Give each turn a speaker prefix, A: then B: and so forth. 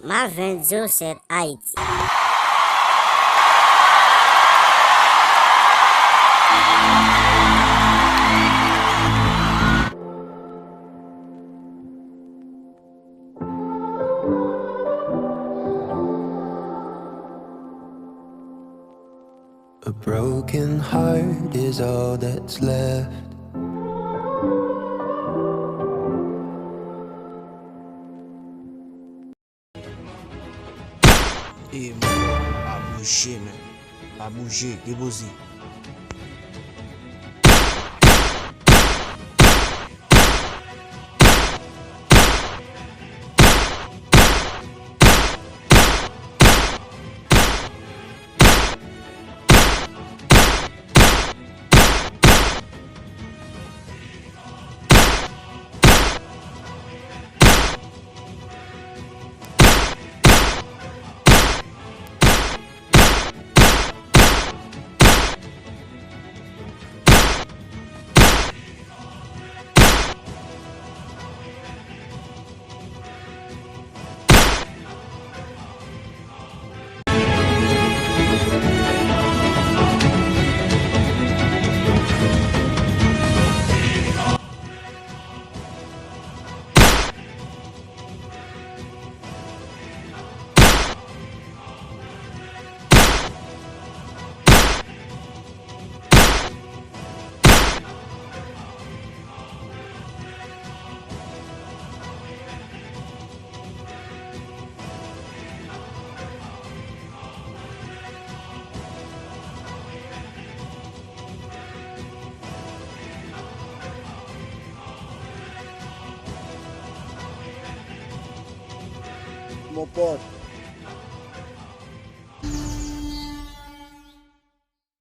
A: My friend Joe said IT.
B: A broken heart is all that's left.
C: E mwen, a bouje men. A bouje, debozi.
D: Mon pote,